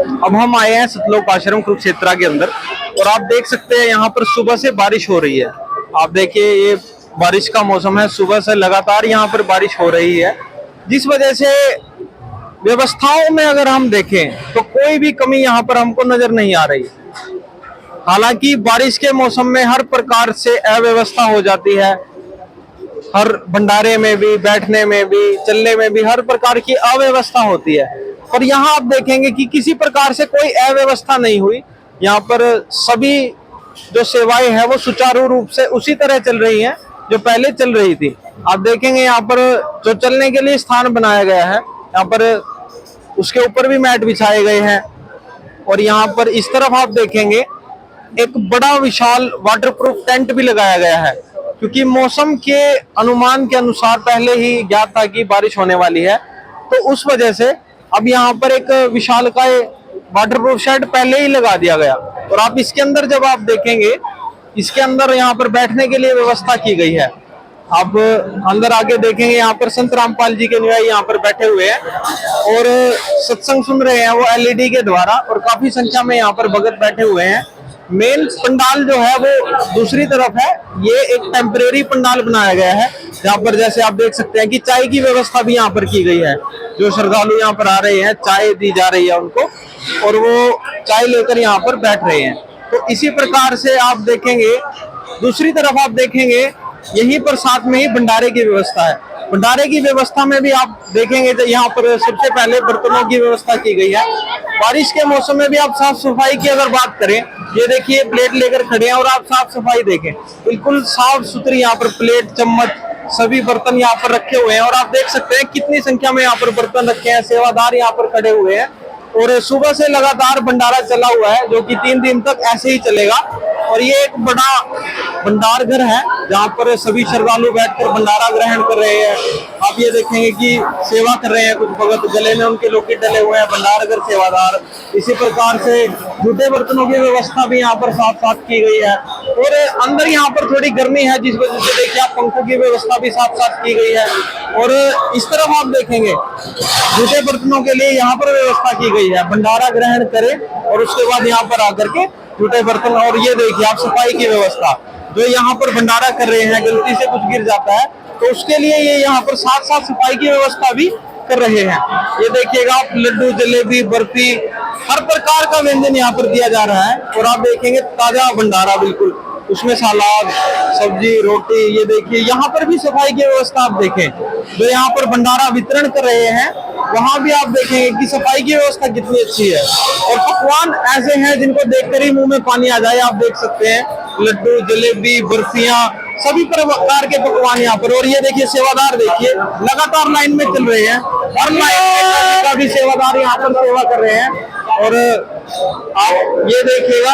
अब हम आए हैं सतलोक आश्रम कुरुक्षेत्रा के अंदर और आप देख सकते हैं यहाँ पर सुबह से बारिश हो रही है। आप देखिए ये बारिश का मौसम है, सुबह से लगातार यहाँ पर बारिश हो रही है, जिस वजह से व्यवस्थाओं में अगर हम देखें तो कोई भी कमी यहाँ पर हमको नजर नहीं आ रही। हालांकि बारिश के मौसम में हर प्रकार से अव्यवस्था हो जाती है, हर भंडारे में भी, बैठने में भी, चलने में भी हर प्रकार की अव्यवस्था होती है। पर यहाँ आप देखेंगे कि किसी प्रकार से कोई अव्यवस्था नहीं हुई। यहाँ पर सभी जो सेवाएं हैं वो सुचारू रूप से उसी तरह चल रही हैं जो पहले चल रही थी। आप देखेंगे यहाँ पर जो चलने के लिए स्थान बनाया गया है, यहाँ पर उसके ऊपर भी मैट बिछाए गए हैं और यहाँ पर इस तरफ आप देखेंगे एक बड़ा विशाल वाटरप्रूफ टेंट भी लगाया गया है, क्योंकि मौसम के अनुमान के अनुसार पहले ही ज्ञात था कि बारिश होने वाली है। तो उस वजह से अब यहाँ पर एक विशालकाय वाटरप्रूफ शेड पहले ही लगा दिया गया। और आप इसके अंदर जब आप देखेंगे, इसके अंदर यहाँ पर बैठने के लिए व्यवस्था की गई है। आप अंदर आके देखेंगे यहाँ पर संत रामपाल जी के अनुयायी यहाँ पर बैठे हुए हैं और सत्संग सुन रहे हैं वो एलईडी के द्वारा, और काफी संख्या में यहाँ पर भगत बैठे हुए हैं। मेन पंडाल जो है वो दूसरी तरफ है, ये एक टेम्परेरी पंडाल बनाया गया है जहाँ पर जैसे आप देख सकते हैं कि चाय की व्यवस्था भी यहाँ पर की गई है। जो श्रद्धालु यहाँ पर आ रहे हैं चाय दी जा रही है उनको और वो चाय लेकर यहाँ पर बैठ रहे हैं। तो इसी प्रकार से आप देखेंगे, दूसरी तरफ आप देखेंगे यहीं पर साथ में ही भंडारे की व्यवस्था है। भंडारे की व्यवस्था में भी आप देखेंगे तो यहाँ पर सबसे पहले बर्तनों की व्यवस्था की गई है। बारिश के मौसम में भी आप साफ सफाई की अगर बात करें, ये देखिए प्लेट लेकर खड़े हैं और आप साफ सफाई देखें, बिल्कुल साफ सुथरी यहाँ पर प्लेट, चम्मच, सभी बर्तन यहाँ पर रखे हुए हैं। और आप देख सकते हैं कितनी संख्या में यहाँ पर बर्तन रखे हैं, सेवादार यहाँ पर खड़े हुए हैं और सुबह से लगातार भंडारा चला हुआ है जो कि 3 दिन तक ऐसे ही चलेगा। और ये एक बड़ा भंडार घर है जहाँ पर सभी श्रद्धालु बैठकर भंडारा ग्रहण कर रहे हैं। आप ये देखेंगे कि सेवा कर रहे हैं कुछ भगत, गले में उनके लोकेट डले हुए हैं, भंडार घर सेवादार। इसी प्रकार से जूठे बर्तनों की व्यवस्था भी यहाँ पर साथ साथ की गई है। और अंदर यहाँ पर थोड़ी गर्मी है जिस वजह से देखिए आप पंखों की व्यवस्था भी साथ साथ की गई है। और इस तरफ आप देखेंगे जूठे बर्तनों के लिए यहाँ पर व्यवस्था की गई है, भंडारा ग्रहण करें और उसके बाद यहाँ पर आकर के जूठे बर्तन। और ये देखिए आप सफाई की व्यवस्था, जो यहाँ पर भंडारा कर रहे हैं गलती से कुछ गिर जाता है तो उसके लिए ये यहाँ पर साथ साथ सफाई की व्यवस्था भी कर रहे हैं। ये देखिएगा आप लड्डू, जलेबी, बर्फी, हर प्रकार का व्यंजन यहाँ पर दिया जा रहा है। और आप देखेंगे ताजा भंडारा, बिल्कुल उसमें सलाद, सब्जी, रोटी। ये देखिए यहाँ पर भी सफाई की व्यवस्था आप देखें, जो यहाँ पर भंडारा वितरण कर रहे हैं वहां भी आप देखेंगे कि सफाई की व्यवस्था कितनी अच्छी है। और पकवान ऐसे हैं जिनको देखकर ही मुंह में पानी आ जाए। आप देख सकते हैं लड्डू, जलेबी, बर्फियां, सभी प्रकार के पकवान यहाँ पर। और ये देखिए सेवादार, देखिए लगातार लाइन में चल रहे हैं, हर लाइन का भी सेवादार यहाँ पर सेवा कर रहे हैं। और आप ये देखिएगा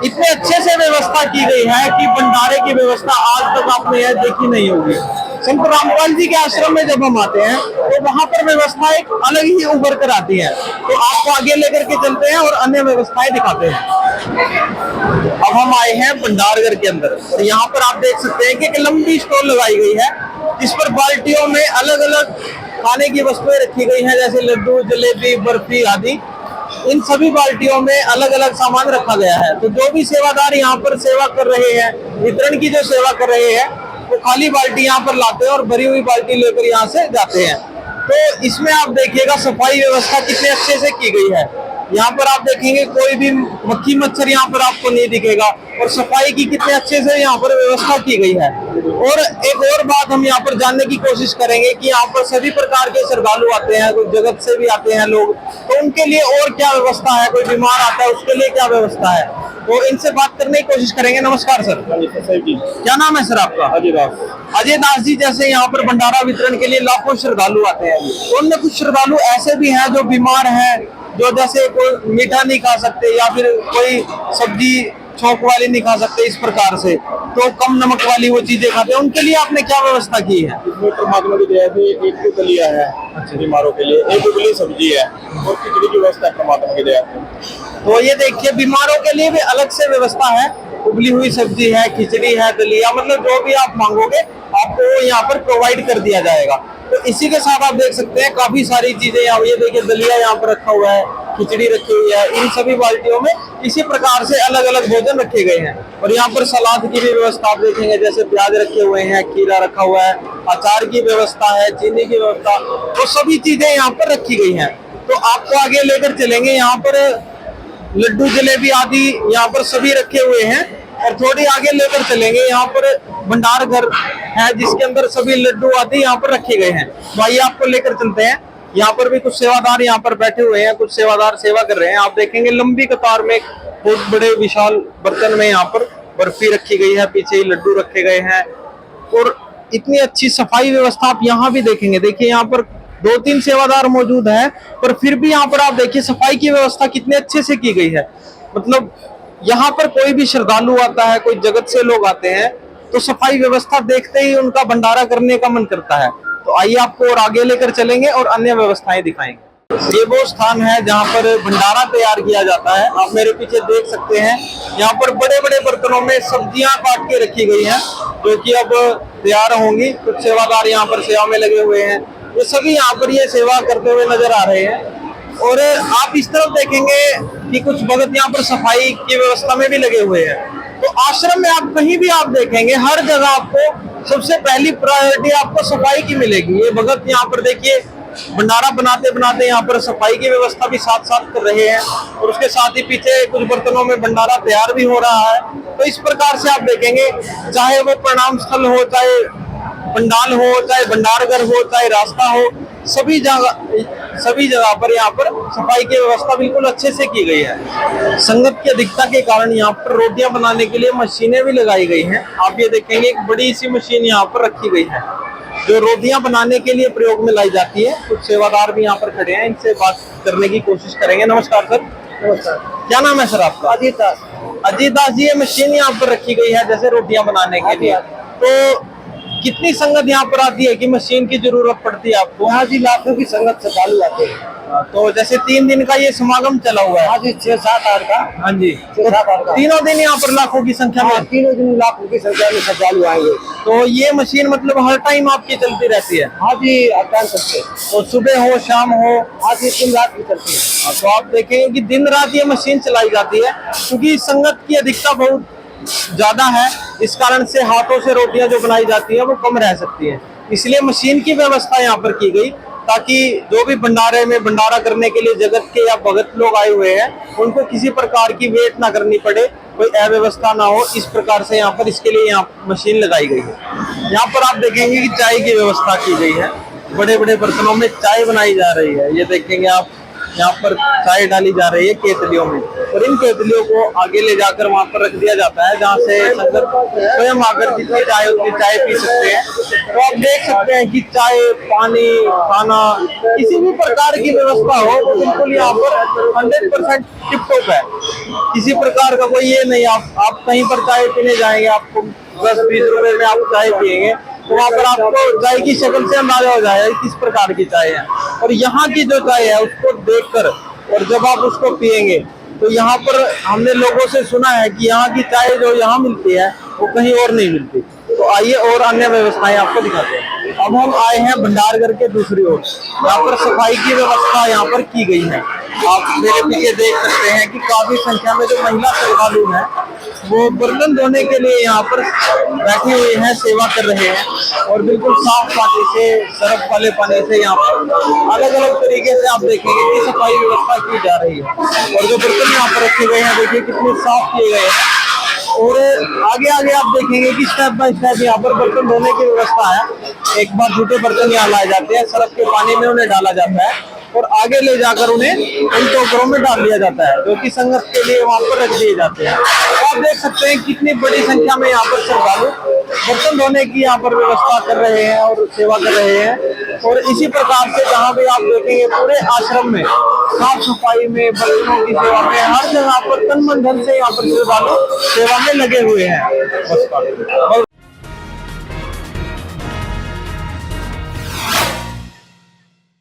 इतने अच्छे से व्यवस्था की गई है कि भंडारे की व्यवस्था आज तक आपने यह देखी नहीं होगी। संत रामपाल जी के आश्रम में जब हम आते हैं तो वहां पर व्यवस्था एक अलग ही उभर कर आती है। तो आपको आगे लेकर के चलते हैं और अन्य व्यवस्थाएं दिखाते हैं। अब हम आए हैं भंडारघर के अंदर और यहाँ पर आप देख सकते हैं कि एक लंबी स्टॉल लगाई गई है जिस पर बाल्टियों में अलग अलग खाने की वस्तुएं रखी गई हैं, जैसे लड्डू, जलेबी, बर्फी आदि। इन सभी बाल्टियों में अलग अलग सामान रखा गया है। तो जो भी सेवादार यहाँ पर सेवा कर रहे हैं, वितरण की जो सेवा कर रहे हैं, वो खाली बाल्टी यहाँ पर लाते हैं और भरी हुई बाल्टी लेकर यहाँ से जाते हैं। तो इसमें आप देखिएगा सफाई व्यवस्था कितने अच्छे से की गई है। यहाँ पर आप देखेंगे कोई भी मक्खी मच्छर यहाँ पर आपको नहीं दिखेगा और सफाई की कितने अच्छे से यहाँ पर व्यवस्था की गई है। और एक और बात हम यहाँ पर जानने की कोशिश करेंगे कि यहाँ पर सभी प्रकार के श्रद्धालु आते हैं, कोई जगत से भी आते हैं लोग, तो उनके लिए और क्या व्यवस्था है, कोई बीमार आता है उसके लिए क्या व्यवस्था है, तो इनसे बात करने की कोशिश करेंगे। नमस्कार सर। क्या नाम है सर आपका? अजय दास। अजय दास जी, जैसे यहाँ पर भंडारा वितरण के लिए लाखों श्रद्धालु आते हैं, तो उनमें कुछ श्रद्धालु ऐसे भी हैं जो बीमार हैं, जो जैसे कोई मीठा नहीं खा सकते या फिर कोई सब्जी छौंक वाली नहीं खा सकते, इस प्रकार से तो कम नमक वाली वो चीजें खाते हैं, उनके लिए आपने क्या व्यवस्था की है? इसमें परमात्मा की दया से एक तो दलिया है बीमारों के लिए, एक उबली सब्जी है और खिचड़ी की व्यवस्था है परमात्मा की दया से। तो ये देखिए बीमारों के लिए भी अलग से व्यवस्था है, उबली हुई सब्जी है, खिचड़ी है, दलिया, मतलब जो भी आप मांगोगे आपको यहाँ पर प्रोवाइड कर दिया जाएगा। तो इसी के साथ आप देख सकते हैं काफी सारी चीजें, ये देखिए दलिया यहाँ पर रखा हुआ है, खिचड़ी रखी हुई है, इन सभी बाल्टियों में इसी प्रकार से अलग अलग भोजन रखे गए हैं। और यहाँ पर सलाद की भी व्यवस्था आप देखेंगे, जैसे प्याज रखे हुए हैं, खीरा रखा हुआ है, अचार की व्यवस्था है, चीनी की व्यवस्था, तो सभी चीजें यहाँ पर रखी गई हैं। तो आपको आगे लेकर चलेंगे, यहाँ पर लड्डू जलेबी आदि यहाँ पर सभी रखे हुए हैं। और थोड़ी आगे लेकर चलेंगे, यहाँ पर भंडार घर है जिसके अंदर सभी लड्डू आदि यहाँ पर रखे गए हैं। तो आइए आपको लेकर चलते हैं। यहाँ पर भी कुछ सेवादार यहाँ पर बैठे हुए हैं, कुछ सेवादार सेवा कर रहे हैं। आप देखेंगे लंबी कतार में बहुत बड़े विशाल बर्तन में यहाँ पर बर्फी रखी गई है, पीछे ही लड्डू रखे गए हैं और इतनी अच्छी सफाई व्यवस्था आप यहाँ भी देखेंगे। देखिए यहाँ पर 2-3 सेवादार मौजूद हैं, पर फिर भी यहाँ पर आप देखिए सफाई की व्यवस्था कितने अच्छे से की गई है। मतलब यहाँ पर कोई भी श्रद्धालु आता है, कोई जगत से लोग आते हैं, तो सफाई व्यवस्था देखते ही उनका भंडारा करने का मन करता है। तो आइए आपको और आगे लेकर चलेंगे और अन्य व्यवस्थाएं दिखाएंगे। ये वो स्थान है जहाँ पर भंडारा तैयार किया जाता है। आप मेरे पीछे देख सकते हैं, यहाँ पर बड़े बड़े बर्तनों में सब्जियां काट के रखी गई हैं, जो कि अब तैयार होंगी। कुछ सेवादार यहाँ पर सेवा में लगे हुए हैं, ये सभी यहाँ पर ये सेवा करते हुए नजर आ रहे हैं। और आप इस तरफ देखेंगे कि कुछ भगत यहाँ पर सफाई की व्यवस्था में भी लगे हुए हैं। तो आश्रम में आप कहीं भी आप देखेंगे, हर जगह आपको सबसे पहली प्रायोरिटी आपको सफाई की मिलेगी। ये भगत यहाँ पर देखिए भंडारा बनाते बनाते यहाँ पर सफाई की व्यवस्था भी साथ साथ कर रहे हैं, और उसके साथ ही पीछे कुछ बर्तनों में भंडारा तैयार भी हो रहा है। तो इस प्रकार से आप देखेंगे, चाहे वो प्रणाम स्थल हो, चाहे पंडाल हो, चाहे भंडारघर हो, चाहे रास्ता हो, सभी जगह पर यहाँ पर सफाई की व्यवस्था बिल्कुल अच्छे से की गई है। संगत की अधिकता के कारण यहाँ पर रोटियां बनाने के लिए मशीनें भी लगाई गई हैं। आप ये देखेंगे एक बड़ी सी मशीन यहाँ पर रखी गई है, जो रोटियां बनाने के लिए प्रयोग में लाई जाती है। कुछ सेवादार भी यहाँ पर खड़े हैं, इनसे बात करने की कोशिश करेंगे। नमस्कार सर। नमस्कार। क्या नाम है सर आपका? अजीत दास। अजीत दास जी, ये मशीन यहाँ पर रखी गई है जैसे रोटियां बनाने के लिए, तो कितनी संगत यहाँ पर आती है कि मशीन की जरूरत पड़ती है आपको? यहाँ जी लाखों की संगत श्रद्धालु आते हैं। तो जैसे 3 दिन का ये समागम चला हुआ है। हाँ जी, 6-7-8 का। हाँ जी, 6-7-8 का। तीनों दिन यहाँ पर लाखों की संख्या में? तीनों दिन लाखों की संख्या में श्रद्धालु आएंगे। तो ये मशीन मतलब हर टाइम आपकी चलती रहती है? हाँ जी, हर टाइम चलती है। तो सुबह हो शाम हो? हाँ जी, दिन रात भी चलती है। तो आप देखेंगे कि दिन रात ये मशीन चलाई जाती है, क्योंकि संगत की अधिकता बहुत ज्यादा है। इस कारण से हाथों से रोटियां जो बनाई जाती है वो कम रह सकती है, इसलिए मशीन की व्यवस्था यहाँ पर की गई, ताकि जो भी भंडारे में भंडारा करने के लिए जगत के या भगत लोग आए हुए हैं, उनको किसी प्रकार की वेट ना करनी पड़े, कोई अव्यवस्था ना हो। इस प्रकार से यहाँ पर इसके लिए यहाँ मशीन लगाई गई है। यहाँ पर आप देखेंगे कि चाय की व्यवस्था की गई है, बड़े बड़े बर्तनों में चाय बनाई जा रही है। ये देखेंगे आप, यहाँ पर चाय डाली जा रही है केतलियों में, और इन केतलियों को आगे ले जाकर वहां पर रख दिया जाता है, जहाँ से संगत स्वयं आकर जितनी चाय उतनी चाय पी सकते हैं। तो आप देख सकते हैं कि चाय, पानी, खाना, किसी भी प्रकार की व्यवस्था हो तो बिल्कुल यहाँ पर 100% टिप टॉप है। किसी प्रकार का कोई ये नहीं, आप कहीं पर चाय पीने जाएंगे, आपको 10-20 रुपए में आप चाय पियेंगे, तो वहाँ पर आपको चाय की शक्ल से अंदाजा हो जाएगा किस प्रकार की चाय है। और यहाँ की जो चाय है उसको देखकर और जब आप उसको पियेंगे, तो यहाँ पर हमने लोगों से सुना है कि यहाँ की चाय जो यहाँ मिलती है वो कहीं और नहीं मिलती। तो आइए और अन्य व्यवस्थाएं आपको दिखाते हैं। अब हम आए हैं भंडारघर के दूसरी ओर, यहाँ पर सफाई की व्यवस्था यहाँ पर की गई है। आप मेरे पीछे देख सकते हैं कि काफी संख्या में जो महिला श्रद्धालु हैं वो बर्तन धोने के लिए यहाँ पर बैठे हुए हैं, सेवा कर रहे हैं, और बिल्कुल साफ पानी से, सरफ वाले पानी से यहाँ पर अलग अलग तरीके से आप देखेंगे कि सफाई व्यवस्था की जा रही है। और जो बर्तन यहाँ पर रखे गए हैं, देखिए कितने साफ किए गए हैं। और आगे आगे आप देखेंगे कि स्टेप बाय स्टेप यहाँ पर बर्तन धोने की व्यवस्था है। एक बार झूठे बर्तन यहाँ लाए जाते हैं, सरफ के पानी में उन्हें डाला जाता है, और आगे ले जाकर उन्हें इन टोकरों में डाल दिया जाता है, जो कि संगत के लिए वहां पर रख दिए जाते हैं। तो आप देख सकते हैं कितनी बड़ी संख्या में यहाँ पर श्रद्धालु बर्तन धोने की यहाँ पर व्यवस्था कर रहे हैं और सेवा कर रहे हैं। और इसी प्रकार से जहाँ भी आप देखेंगे पूरे आश्रम में साफ सफाई में, बर्तनों की सेवा में, हर जगह पर तन मन धन से यहाँ पर श्रद्धालु सेवा में लगे हुए हैं।